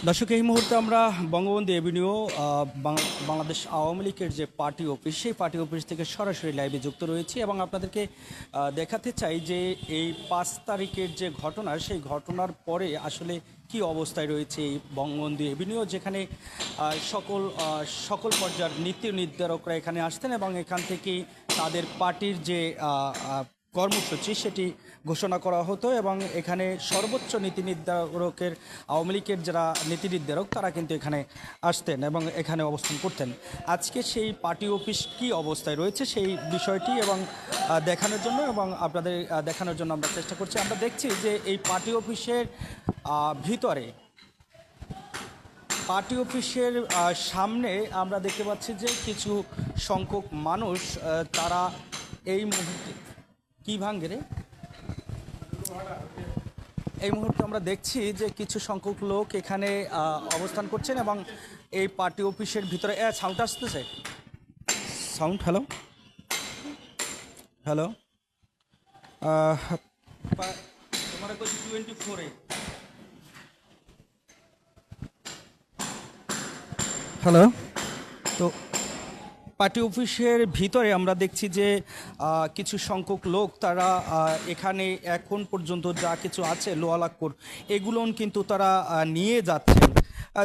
দর্শক, এই মুহূর্তে আমরা বঙ্গবন্ধু এভিনিউ বাংলাদেশ আওয়ামী লীগের যে পার্টি অফিস, সেই পার্টি অফিস থেকে সরাসরি লাইভে যুক্ত রয়েছি এবং আপনাদেরকে দেখাতে চাই যে এই ৫ তারিখের যে ঘটনা, সেই ঘটনার পরে আসলে কি অবস্থায় রয়েছে এই বঙ্গবন্ধু এভিনিউ, যেখানে সকল পর্যায়ের নীতি নির্ধারকরা এখানে আসতেন এবং এখান থেকেই তাদের পার্টির যে কর্মসূচি সেটি ঘোষণা করা হতো এবং এখানে সর্বোচ্চ নীতি নির্ধারকের আওয়ামী লীগের যারা নীতি নির্ধারক তারা কিন্তু এখানে আসতেন এবং এখানে অবস্থান করতেন। আজকে সেই পার্টি অফিস কি অবস্থায় রয়েছে সেই বিষয়টি এবং দেখানোর জন্য এবং আপনাদের দেখানোর জন্য আমরা চেষ্টা করছি। আমরা দেখছি যে এই পার্টি অফিসের ভিতরে পার্টি অফিসের সামনে আমরা দেখতে পাচ্ছি যে কিছু সংখ্যক মানুষ তারা এই মুহূর্তে কি ভাঙ্গে রে এই মুহূর্তে আমরা দেখছি যে কিছু সংখ্যক লোক এখানে অবস্থান করছেন এবং এই পার্টি অফিসের ভিতরে সাউন্ড আসতেছে। সাউন্ড হ্যালো হ্যালো তোমার 24 হ্যালো। তো পার্টি অফিসের ভিতরে আমরা দেখছি যে কিছু সংখ্যক লোক তারা এখানে এখন পর্যন্ত যা কিছু আছে লোয়ালাক্কর এগুলো কিন্তু তারা নিয়ে যাচ্ছেন।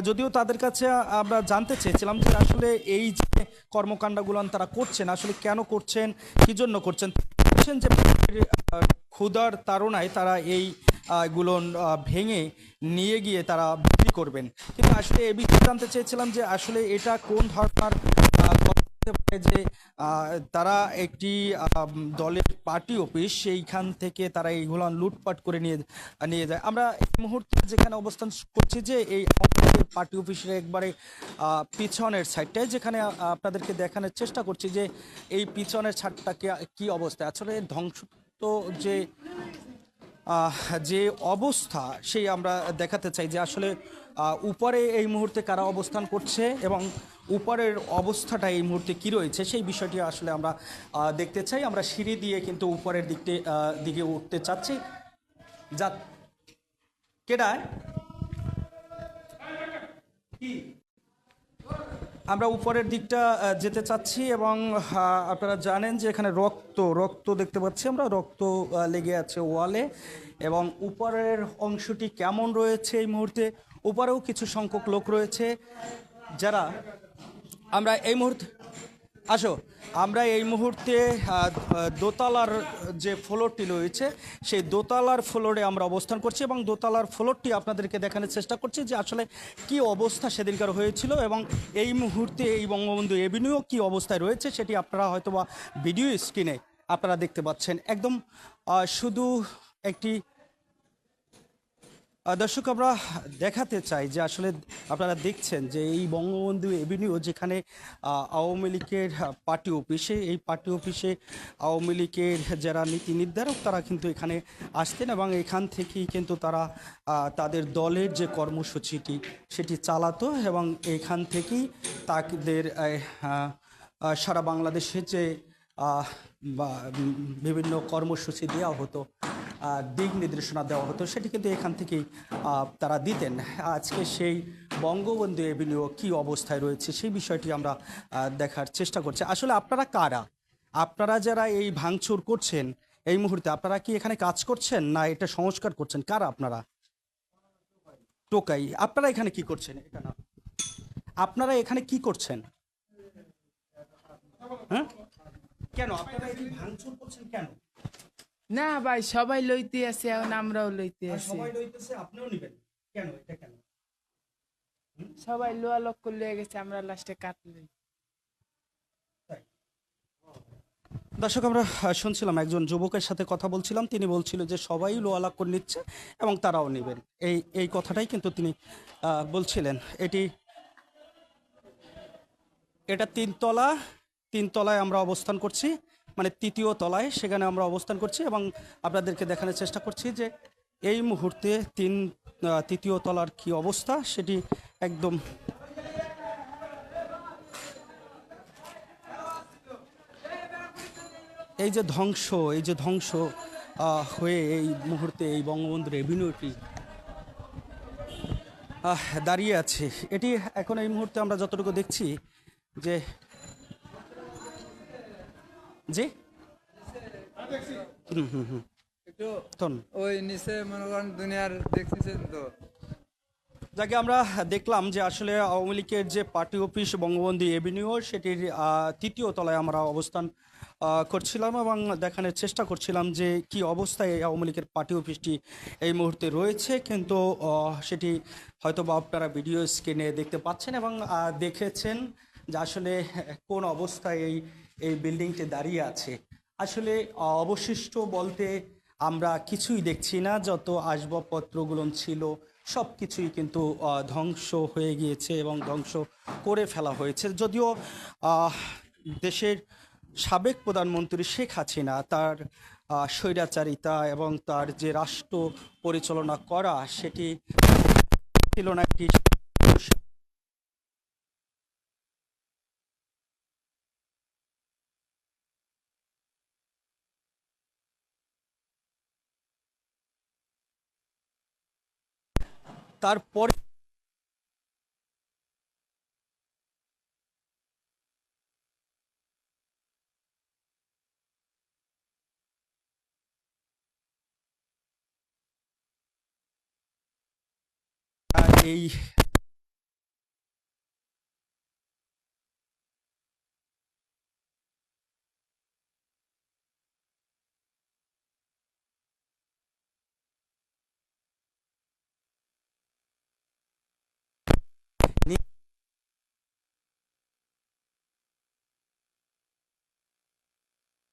যদিও তাদের কাছে আমরা জানতে চেয়েছিলাম যে আসলে এই যে কর্মকাণ্ডগুলো তারা করছেন আসলে কেন করছেন, কী জন্য করছেন যে ক্ষুধার তাড়নায় তারা এই গুলো ভেঙে নিয়ে গিয়ে তারা বিক্রি করবেন। কিন্তু আসলে এই বিষয়ে জানতে চেয়েছিলাম যে আসলে এটা কোন ধরনের যে তারা একটি দলের পার্টি অফিস, সেইখান থেকে তারা এইগুলো লুটপাট করে নিয়ে যায়। আমরা এই মুহূর্তে যেখানে অবস্থান করছি যে এই পার্টি অফিসের একবারে পিছনের সাইডটায়, যেখানে আপনাদেরকে দেখানোর চেষ্টা করছি যে এই পিছনের ছাদটাকে কি অবস্থায় আসলে ধ্বংস তো যে অবস্থা সেই আমরা দেখাতে চাই যে আসলে উপরে এই মুহূর্তে কারা অবস্থান করছে এবং উপরের অবস্থাটা এই মুহূর্তে কি রয়েছে সেই বিষয়টি আসলে আমরা দেখতে চাই। আমরা সিঁড়ি দিয়ে কিন্তু উপরের দিকে উঠতে চাচ্ছি। যা কেডায় কি আমরা উপরের দিকটা যেতে চাচ্ছি এবং আপনারা জানেন যে এখানে রক্ত দেখতে পাচ্ছি আমরা, রক্ত লেগে আছে ওয়ালে এবং উপরের অংশটি কেমন রয়েছে এই মুহূর্তে। উপরেও কিছু সংখ্যক লোক রয়েছে যারা আমরা এই মুহূর্তে দোতলার যে ফ্লোরটি রয়েছে সেই দোতলার ফ্লোরে আমরা অবস্থান করছি এবং দোতলার ফ্লোরটি আপনাদেরকে দেখানোর চেষ্টা করছি যে আসলে কি অবস্থা সেদিনকার হয়েছিল এবং এই মুহূর্তে এই বঙ্গবন্ধু এভিনিউ কি অবস্থায় রয়েছে সেটি আপনারা হয়তোবা ভিডিও স্ক্রিনে আপনারা দেখতে পাচ্ছেন। একদম শুধু একটি দর্শক আমরা দেখাতে চাই যে আসলে আপনারা দেখছেন যে এই বঙ্গবন্ধু এভিনিউ, যেখানে আওয়ামী লীগের পার্টি অফিসে, এই পার্টি অফিসে আওয়ামী লীগের যারা নীতি নির্ধারক তারা কিন্তু এখানে আসতেন এবং এখান থেকেই কিন্তু তারা তাদের দলের যে কর্মসূচিটি সেটি চালাতো এবং এখান থেকেই তাদের সারা বাংলাদেশে যে বিভিন্ন কর্মসূচি দেওয়া হতো, দিক নির্দেশনা দেওয়া হতো, সেটি কিন্তু এখান থেকেই তারা দিতেন। আজকে সেই বঙ্গবন্ধু এভিনিউ কি অবস্থায় রয়েছে সেই বিষয়টি আমরা দেখার চেষ্টা করছি। আসলে আপনারা কারা? আপনারা যারা এই ভাঙচুর করছেন এই মুহূর্তে, আপনারা কি এখানে কাজ করছেন না এটা সংস্কার করছেন? কারা আপনারা? টোকাই। আপনারা এখানে কি করছেন? এটা না, আপনারা এখানে কি করছেন? হ্যাঁ, কেন আপনারা এই ভাঙচুর করছেন কেন? না ভাই, সবাই লইতে আছে, এখন আমরাও লইতে আছি। সবাই লইতেছে, আপনিও নেবেন কেন? এটা কেন? সবাই লোয়া লক্ষ্য লয়ে গেছে, আমরা লাস্টে কাটলি। দর্শক, আমরা শুনছিলাম একজন যুবকের সাথে কথা বলছিলাম, তিনি বলছিল যে সবাই লোয়া লাক্কর নিচ্ছে এবং তারাও নেবেন, এই কথাটাই কিন্তু তিনি বলছিলেন। এটা তিনতলায় আমরা অবস্থান করছি, মানে তৃতীয় তলায়, সেখানে আমরা অবস্থান করছি এবং আপনাদেরকে দেখানোর চেষ্টা করছি যে এই মুহূর্তে তৃতীয় তলার কি অবস্থা সেটি একদম এই যে ধ্বংস হয়ে এই মুহূর্তে এই বঙ্গবন্ধুর এভিনিউটি দাঁড়িয়ে আছে। এটি এখন এই মুহূর্তে আমরা যতটুকু দেখছি যে জি একটু তন ওই নিচে মনে করেন দুনিয়ার দেখতেছেন তো। যাকে আমরা দেখলাম যে আসলে আওয়ামী লীগের যে পার্টি অফিস বঙ্গবন্ধু এভিনিউ সেটির তৃতীয় তলায় আমরা অবস্থান করছিলাম এবং দেখানোর চেষ্টা করছিলাম যে কি অবস্থায় এই আওয়ামী লীগের পার্টি অফিসটি এই মুহূর্তে রয়েছে, কিন্তু সেটি হয়তো বা আপনারা ভিডিও স্ক্রিনে দেখতে পাচ্ছেন এবং দেখেছেন যে আসলে কোন অবস্থায় এই বিল্ডিংটি দাঁড়িয়ে আছে। আসলে অবশিষ্ট বলতে আমরা কিছুই দেখছি না, যত আসবাবপত্রগুলো ছিল সব কিছুই কিন্তু ধ্বংস হয়ে গিয়েছে এবং ধ্বংস করে ফেলা হয়েছে। যদিও দেশের সাবেক প্রধানমন্ত্রী শেখ হাসিনা তার স্বৈরাচারিতা এবং তার যে রাষ্ট্র পরিচালনা করা সেটি ছিল না একটি তারপরে এই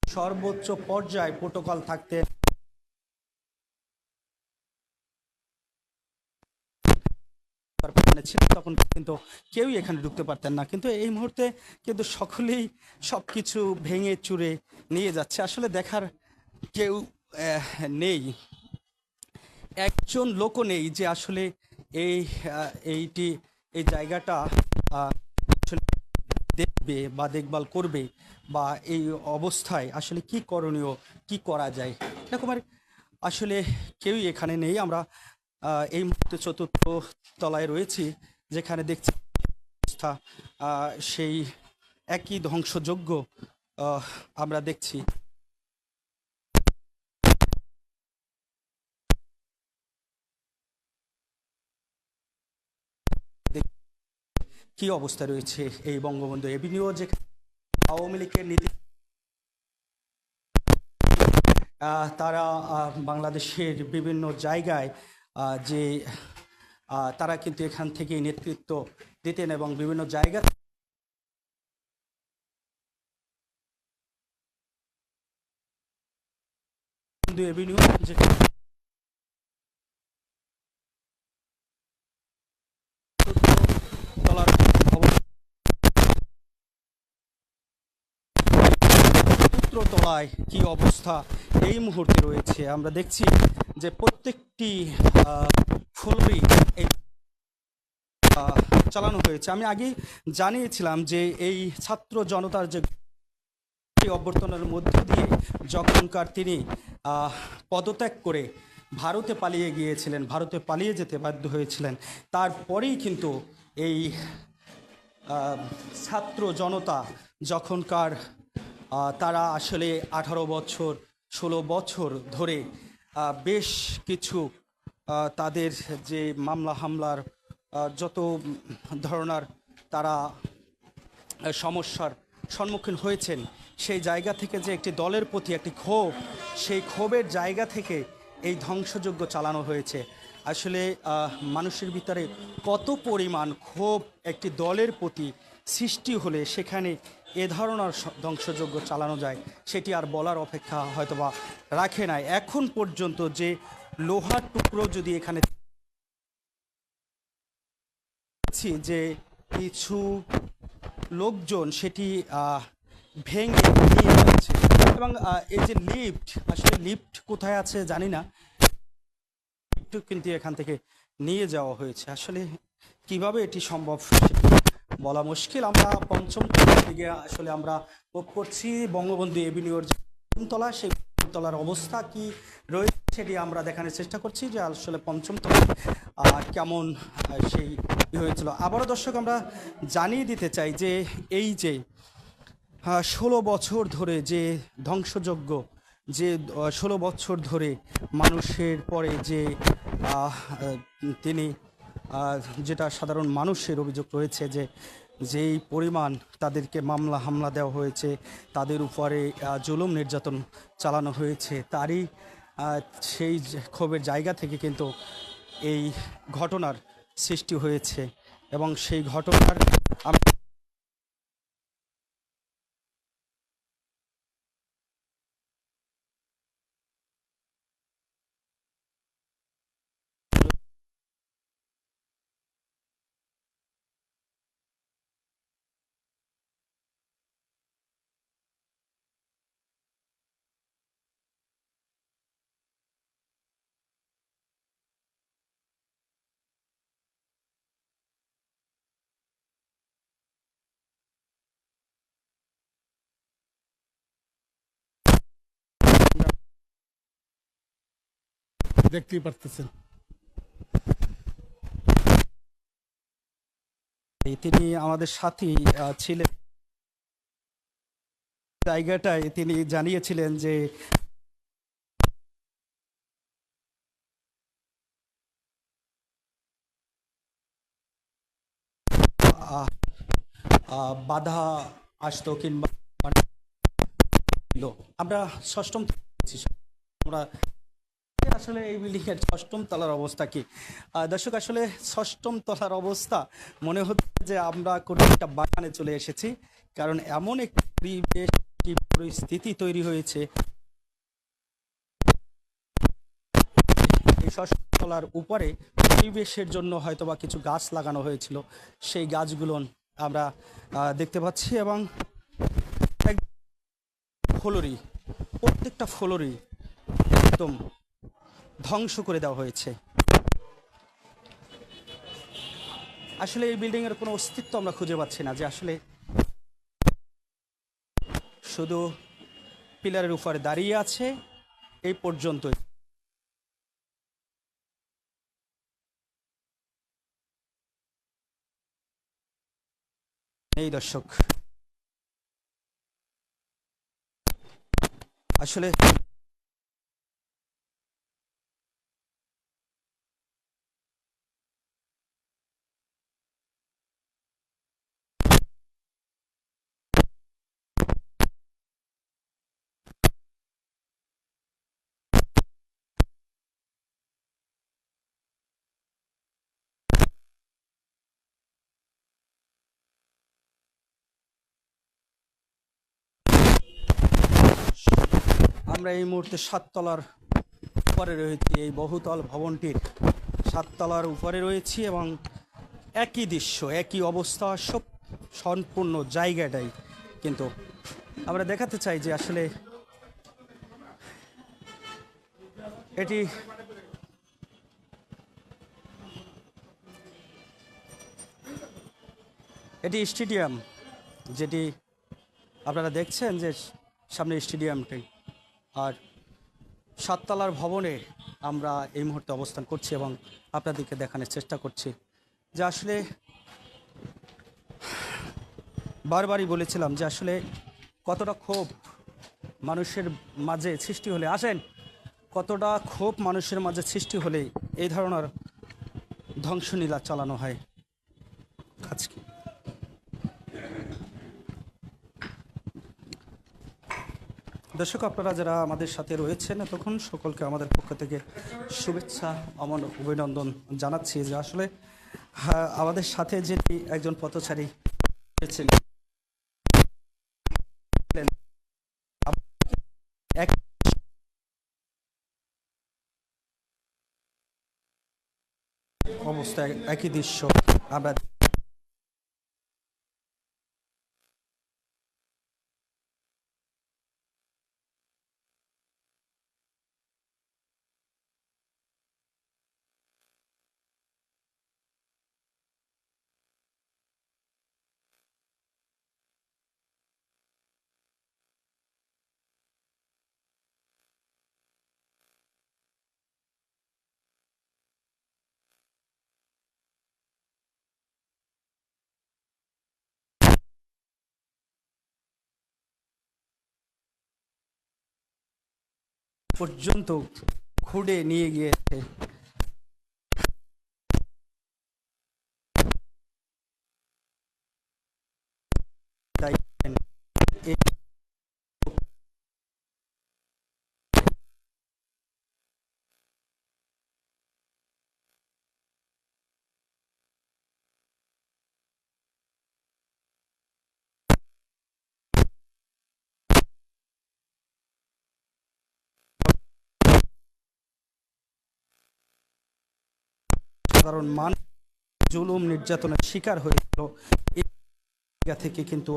সর্বোচ্চ পর্যায়ে প্রোটোকল থাকতে ছিল, তখন কিন্তু কেউই এখানে ঢুকতে পারতেন না, কিন্তু এই মুহূর্তে কিন্তু সকলেই সবকিছু ভেঙে চুরে নিয়ে যাচ্ছে। আসলে দেখার কেউ নেই, একজন লোকও নেই যে আসলে এই এই জায়গাটা আসলে দেখবে বা দেখভাল করবে বা এই অবস্থায় আসলে কি করণীয়, কি করা যায়, এরকম আর আসলে কেউই এখানে নেই। আমরা এই মুহূর্তে চতুর্থ তলায় রয়েছি, যেখানে দেখছি অবস্থা সেই একই ধ্বংসযোগ্য আমরা দেখছি। কি অবস্থা রয়েছে এই বঙ্গবন্ধু এভিনিউ, যেখানে আওয়ামী লীগের নীতি তারা বাংলাদেশের বিভিন্ন জায়গায় যে তারা কিন্তু এখান থেকে নেতৃত্ব দিতেন এবং বিভিন্ন জায়গা এভিনিউ যেখানে তলার তলায় কি অবস্থা এই মুহূর্তে রয়েছে আমরা দেখছি যে প্রত্যেকটি ফ্লোরই চালানো হয়েছে। আমি আগে জানিয়েছিলাম যে এই ছাত্র জনতার যে অভ্যর্থনার মধ্য দিয়ে যখনকার তিনি পদত্যাগ করে ভারতে পালিয়ে গিয়েছিলেন, ভারতে পালিয়ে যেতে বাধ্য হয়েছিলেন, তারপরেই কিন্তু এই ছাত্র জনতা যখনকার তারা আসলে 18 বছর 16 বছর ধরে বেশ কিছু তাদের যে মামলা হামলার যত ধরনের তারা সমস্যার সম্মুখীন হয়েছেন, সেই জায়গা থেকে যে একটি দলের প্রতি একটি ক্ষোভ, সেই ক্ষোভের জায়গা থেকে এই ধ্বংসযজ্ঞ চালানো হয়েছে। আসলে মানুষের ভিতরে কত পরিমাণ ক্ষোভ একটি দলের প্রতি সৃষ্টি হলে সেখানে এ ধরনের ধ্বংসযজ্ঞ চালানো যায় সেটি আর বলার অপেক্ষা হয়তোবা রাখে নাই। এখন পর্যন্ত যে লোহার টুকরো যদি এখানে যে কিছু লোকজন সেটি ভেঙে নিয়ে যাচ্ছে এবং এই যে লিফট, আসলে লিফট কোথায় আছে জানি না, লিফট কিন্তু এখান থেকে নিয়ে যাওয়া হয়েছে। আসলে কিভাবে এটি সম্ভব সেটি বলা মুশকিল। আমরা পঞ্চম তলার দিকে আসলে আমরা ভোগ করছি বঙ্গবন্ধু এভিনিউর যে তলা, সেই তলার অবস্থা কি রয়েছে সেটি আমরা দেখানোর চেষ্টা করছি যে আসলে পঞ্চম তলায় কেমন সেই হয়েছিল। আবারও দর্শক আমরা জানিয়ে দিতে চাই যে এই যে ১৬ বছর ধরে যে ধ্বংসযজ্ঞ, যে ১৬ বছর ধরে মানুষের পরে যে আহ, তিনি যেটা সাধারণ মানুষের অভিযোগ রয়েছে যে যেই পরিমাণ তাদেরকে মামলা হামলা দেওয়া হয়েছে, তাদের উপরে জুলুম নির্যাতন চালানো হয়েছে, তারই সেই ক্ষোভের জায়গা থেকে কিন্তু এই ঘটনার সৃষ্টি হয়েছে। এবং সেই ঘটনার দেখতেই পারতেছেন। তিনি আমাদের সাথেই ছিলেন জায়গাটায়, তিনি জানিয়েছিলেন যে আহ, বাধা আসতো কিংবা ছিল। আমরা ষষ্ঠম আমরা আসলে এই বিল্ডিং এর ষষ্ঠম তলার অবস্থা কি দর্শক, আসলে ষষ্ঠম তলার অবস্থা মনে হচ্ছে যে আমরা কোনো একটা বাগানে চলে এসেছি, কারণ এমন একটি পরিবেশ পরিস্থিতি তৈরি হয়েছে। এই ষষ্ঠ তলার উপরে পরিবেশের জন্য হয়তোবা কিছু গাছ লাগানো হয়েছিল, সেই গাছগুলো আমরা দেখতে পাচ্ছি। এবং ফ্লোরি, প্রত্যেকটা ফ্লোরি একদম ধ্বংস করে দেওয়া হয়েছে। আসলে এই বিল্ডিং এর কোনো অস্তিত্ব আমরা খুঁজে পাচ্ছি না, যে আসলে শুধু পিলারের উপরে দাঁড়িয়ে আছে এই পর্যন্তই। এই দর্শক, আসলে আমরা এই মুহূর্তে সাততলার উপরে রয়েছি, এই বহুতল ভবনটির সাততলার উপরে রয়েছি এবং একই দৃশ্য, একই অবস্থা, সব সম্পূর্ণ জায়গাটাই কিন্তু আমরা দেখাতে চাই যে আসলে এটি এটি স্টেডিয়াম, যেটি আপনারা দেখছেন যে সামনে স্টেডিয়ামটি। আর সাততলার ভবনে আমরা এই মুহূর্তে অবস্থান করছি এবং আপনাদেরকে দেখানোর চেষ্টা করছি যে আসলে বারবারই বলেছিলাম যে আসলে কতটা ক্ষোভ মানুষের মাঝে সৃষ্টি হলে কতটা ক্ষোভ মানুষের মাঝে সৃষ্টি হলে এই ধরনের ধ্বংসলীলা চালানো হয় আজকে। দর্শক, আপনারা যারা আমাদের সাথে রয়েছেন তখন সকলকে আমাদের পক্ষ থেকে শুভেচ্ছা অভিনন্দন জানাচ্ছি। যে আসলে আমাদের সাথে যিনি একজন পথচারী রয়েছেন, এক অবস্থায় একই দৃশ্য আমরা পর্যন্ত খুঁড়ে নিয়ে গিয়েছে। তাই এই সাধারণ মানুষ জুলুম নির্যাতনের শিকার হয়েছিল, এই জায়গা থেকে কিন্তু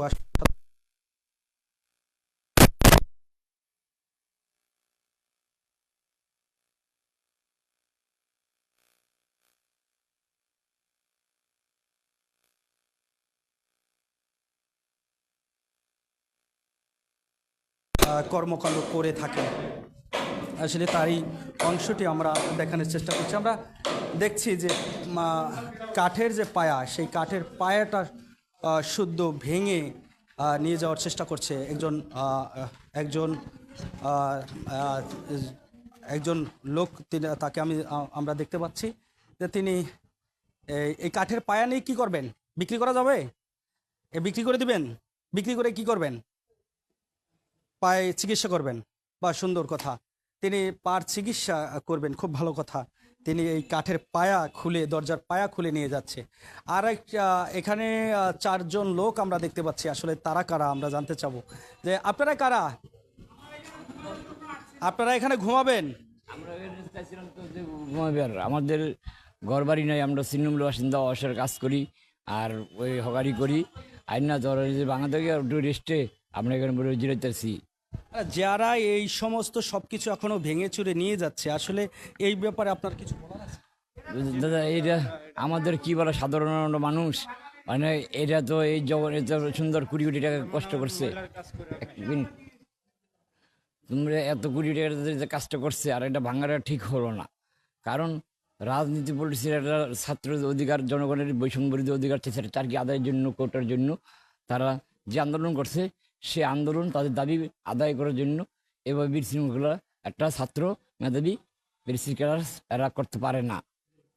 কর্মকাণ্ড করে থাকেন। আসলে তারই অংশটি আমরা দেখানোর চেষ্টা করছি। আমরা দেখছি যে কাঠের যে পায়া, সেই কাঠের পায়াটা শুদ্ধ ভেঙে নিয়ে যাওয়ার চেষ্টা করছে একজন আহ, আহ, একজন লোক। তাকে আমরা দেখতে পাচ্ছি যে তিনি এই কাঠের পায়া নিয়ে কি করবেন? বিক্রি করা যাবে? বিক্রি করে দিবেন? বিক্রি করে কি করবেন? পায়ে চিকিৎসা করবেন। বা সুন্দর কথা, তিনি পার চিকিৎসা করবেন, খুব ভালো কথা। তিনি এই কাঠের পায়া খুলে, দরজার পায়া খুলে নিয়ে যাচ্ছে। আর এখানে 4 জন লোক আমরা দেখতে পাচ্ছি। আসলে তারা কারা আমরা জানতে চাবো, যে আপনারা কারা? আপনারা এখানে ঘুমাবেন? আমরা চাইছিলাম তো যে ঘুমাবার, আমাদের ঘর বাড়ি নাই, আমরা তৃণমূল বাসিন্দা, অবসর কাজ করি আর ওই হকারি করি। আইনা ধর যে বাংলাদেশে একটু রেস্টে আমরা এখানে বলে জিরাইতেছি। যারা এই সমস্ত সবকিছু এখনো ভেঙে চুরে নিয়ে যাচ্ছে, আসলে এই ব্যাপারে আপনার কিছু বলার আছে? দাদা এটা আমাদের কি বলে, সাধারণ মানুষ, মানে এটা তো এই জগৎ এত সুন্দর 20 কোটি টাকা কষ্ট করছে। এক মিনিট, তোমরা এত কোটি টাকা যে কাজটা করছে, আর এটা ভাঙাটা ঠিক হলো না। কারণ রাজনীতি পলিটিক্সের একটা ছাত্রদের অধিকার, জনগণের বৈষম্য বিরোধী অধিকার তার কি আদায়ের জন্য, কোটার জন্য তারা যে আন্দোলন করছে, সে আন্দোলন তাদের দাবি আদায় করার জন্য এভাবে বিশৃঙ্খলা একটা ছাত্র মেধাবী বিশৃঙ্খলা এরা করতে পারে না।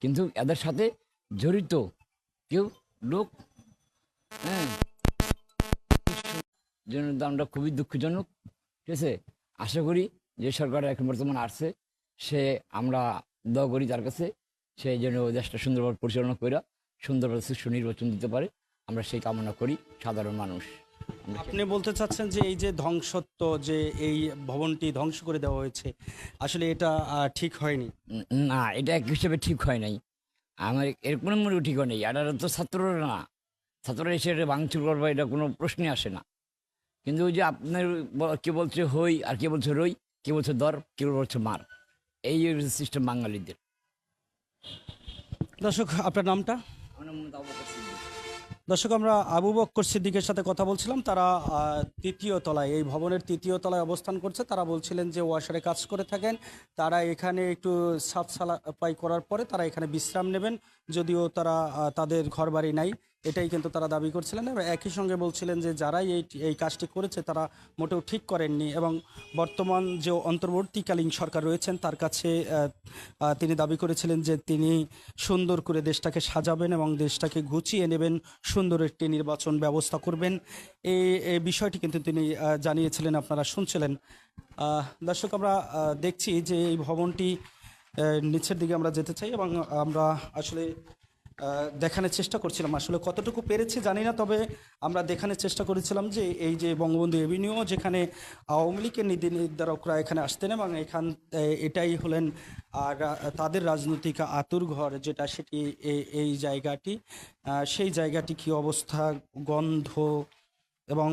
কিন্তু এদের সাথে জড়িত কেউ লোক, হ্যাঁ, জন্য আমরা খুবই দুঃখজনক। ঠিক আছে, আশা করি যে সরকার এখন বর্তমান আসছে, সে আমরা দোয়া করি তার কাছে, সে যেন দেশটা সুন্দরভাবে পরিচালনা করে সুন্দরভাবে সুষ্ঠু নির্বাচন দিতে পারে, আমরা সেই কামনা করি সাধারণ মানুষ। আপনি বলতে চাচ্ছেন যে এই যে ধ্বংসত্ব, যে এই ভবনটি ধ্বংস করে দেওয়া হয়েছে, আসলে এটা ঠিক হয়নি? না, এটা এক হিসেবে ঠিক হয় নাই। আমার এর কোনো মনে ঠিক হয় নাই। আর এরা তো ছাত্ররা না, ছাত্ররা এসে এটা ভাঙচুর করবে, এটা কোনো প্রশ্নই আসে না। কিন্তু ওই যে আপনার কে বলছে হই, আর কে বলছে রই, কে বলছে দর, কে বলছে মার, এই সিস্টেম বাঙালিদের। দর্শক, আপনার নামটা? দর্শক, আমরা আবু বক্কর সিদ্দিকের সাথে কথা বলছিলাম। তারা 3য় তলায়, এই ভবনের 3য় তলায় অবস্থান করছে। তারা বলছিলেন যে ওয়াশারে কাজ করে থাকেন, তারা এখানে একটু সাফ সাফাই করার পরে তারা এখানে বিশ্রাম নেবেন, যদিও তারা তাদের ঘর বাড়ি নাই, এটাই কিন্তু তারা দাবি করছিলেন। এবং একই সঙ্গে বলছিলেন যে যারাই এই কাজটি করেছে তারা মোটেও ঠিক করেননি, এবং বর্তমান যে অন্তর্বর্তীকালীন সরকার রয়েছেন তার কাছে তিনি দাবি করেছিলেন যে তিনি সুন্দর করে দেশটাকে সাজাবেন এবং দেশটাকে গুছিয়ে নেবেন, সুন্দর একটি নির্বাচন ব্যবস্থা করবেন। এই বিষয়টি কিন্তু তিনি জানিয়েছিলেন, আপনারা শুনছিলেন। দর্শক, আমরা দেখছি যে এই ভবনটি নিচের দিকে আমরা যেতে চাই, এবং আমরা আসলে দেখানোর চেষ্টা করছিলাম, আসলে কতটুকু পেরেছি জানি না, তবে আমরা দেখানোর চেষ্টা করেছিলাম যে এই যে বঙ্গবন্ধু এভিনিউ, যেখানে আওয়ামী লীগের নীতি নির্ধারকরা এখানে আসতেন, এবং এটাই হলেন আর তাদের রাজনৈতিক আঁতুড়ঘর, যেটা সেটি এই জায়গাটি, সেই জায়গাটি কি অবস্থা, গন্ধ এবং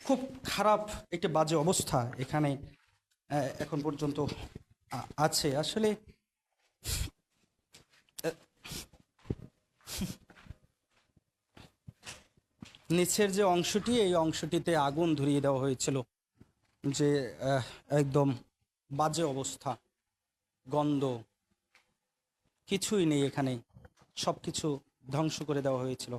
খুব খারাপ একটি বাজে অবস্থা এখানে এখন পর্যন্ত আছে। আসলে নিচের যে অংশটি, এই অংশটিতে আগুন ধরিয়ে দেওয়া হয়েছিল, যে একদম বাজে অবস্থা, গন্ধ, কিছুই নেই এখানে, সব কিছু ধ্বংস করে দেওয়া হয়েছিল।